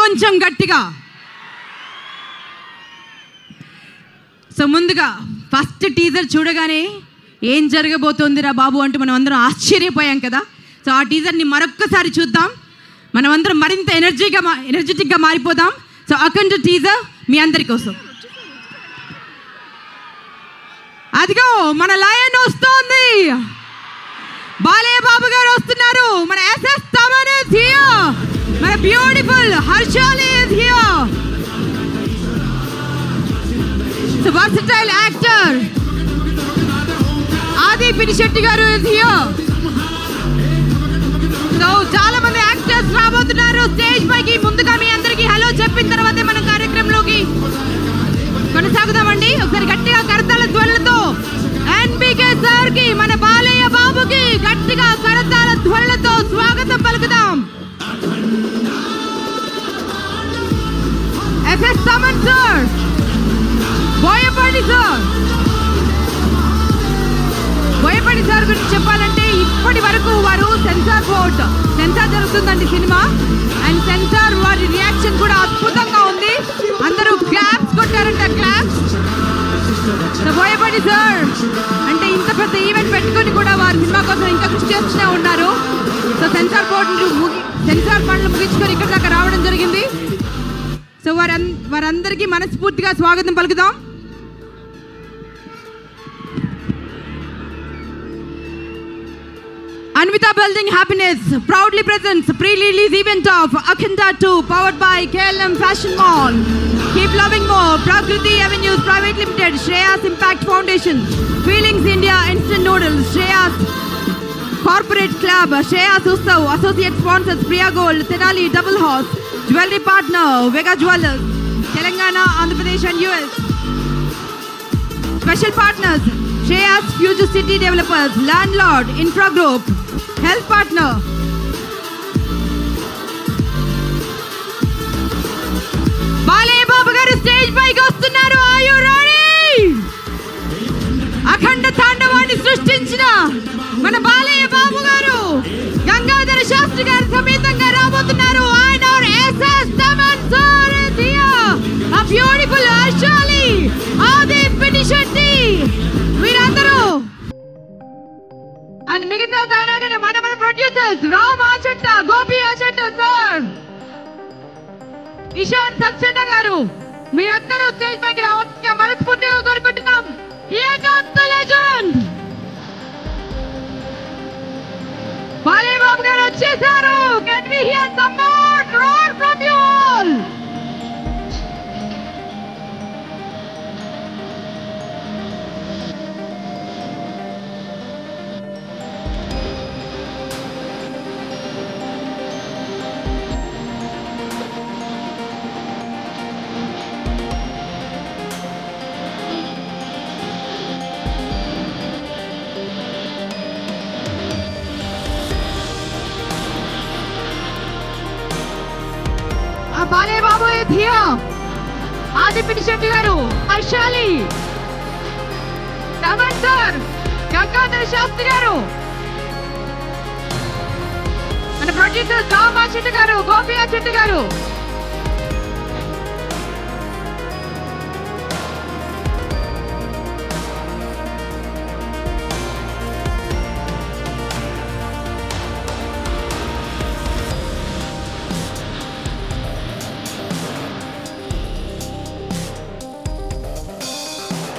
ఇంకొంచెం గట్టిగా. సో ముందుగా ఫస్ట్ టీజర్ చూడగానే ఏం జరగబోతోందిరా బాబు అంటూ మనం అందరం ఆశ్చర్యపోయాం కదా. సో ఆ టీజర్ని మరొక్కసారి చూద్దాం, మనం అందరం మరింత ఎనర్జెటిక్గా మారిపోదాం. సో అఖండ టీజర్ మీ అందరి కోసం. అదిగో మన లయన్ వస్తోంది, బాలయ్య బాబు గారు వస్తున్నారు. మన ఎస్ఎస్ తమన్ ఇస్ హియర్, మన beautiful Harshali is here. So versatile actor ఆది పినిశెట్టి గారు ఇస్ హియర్. సో చాలా మంది యాక్టర్స్ రాబోతున్నారు స్టేజ్ పైకి. ముందుగా మీ అందరికి హలో చెప్పిన తర్వాతే మనం కార్యక్రమంలోకి కొనసాగుదామండి. ఒకసారి గట్టిగా కరతాళ ధ్వనులతో ఎన్బికే సార్ కి, మన బాలయ్య బాబుకి గట్టిగా కరతాళ ధ్వనులతో స్వాగతం పలుకుదాం. SS Thaman sir, Boyapati sir. Boyapati sir గురించి చెప్పాలంటే ఇప్పటి వరకు వారు సెన్సార్ జరుగుతుందండి సినిమా, అండ్ సెన్సార్ వారి రియాక్షన్ కూడా అద్భుతంగా ఉంది. అందరూ క్లాప్స్ కొట్టారంట, క్లాప్స్. బోయపాటి సార్ అంటే ఇంత పెద్ద ఈవెంట్ పెట్టుకొని కూడా వారి సినిమా కోసం ఇంకా కృషి చేస్తూనే ఉన్నారు. సో సెన్సార్ పనులు ముగించుకొని ఇక్కడ దాకా రావడం జరిగింది. సో వారందరికీ మనస్ఫూర్తిగా స్వాగతం పలుకుదాం. Anvita Building Happiness proudly presents pre-release event of Akhanda 2 powered by KLM Fashion Mall. Keep loving more. Prakriti Avenues Private Limited, Shreyas Impact Foundation, Feelings India Instant Noodles, Shreyas Corporate Club, Shreyas Ustav, Associate Sponsors Priya Gold, Tenali Double Horse, Jewelry Partner Vega Jewelers, Telangana, Andhra Pradesh and US. Special Partners Shreyas Future City Developers, Landlord Infra Group, Health Partner Balayya Babu గారు stage పైకి వస్తున్నారు. Are you ready? Akhanda తాండవాన్ని సృష్టించిన మన బాలయ్య బాబు గారు గంగాధర శాస్త్రి గారు సమేతంగా రాబోతున్నారు. ఆయన SS Thaman sir is here, a beautiful Harshali, Aadi Pinisetty, మీరందరూ అండ్ మిగతా మన ప్రొడ్యూసర్స్ రామ్ ఆచంట, గోపి ఆచంట సార్, ఇషాన్ సక్సేనా గారు, మీరందరూ స్టేజ్ పైకి రావాల్సిందిగా మనస్ఫూర్తిగా కోరుకుంటున్నాం. Here comes the legend Balayya Babu గారు వచ్చేసారు. Can we hear some more roar from you all? Balayya Babu is here, Aadi Pinisetty గారు, హర్షాలి, తమన్ సార్, గంగాధర శాస్త్రి గారు, మన ప్రొడ్యూసర్ రామ్ ఆచంట గారు, గోపి ఆచంట గారు,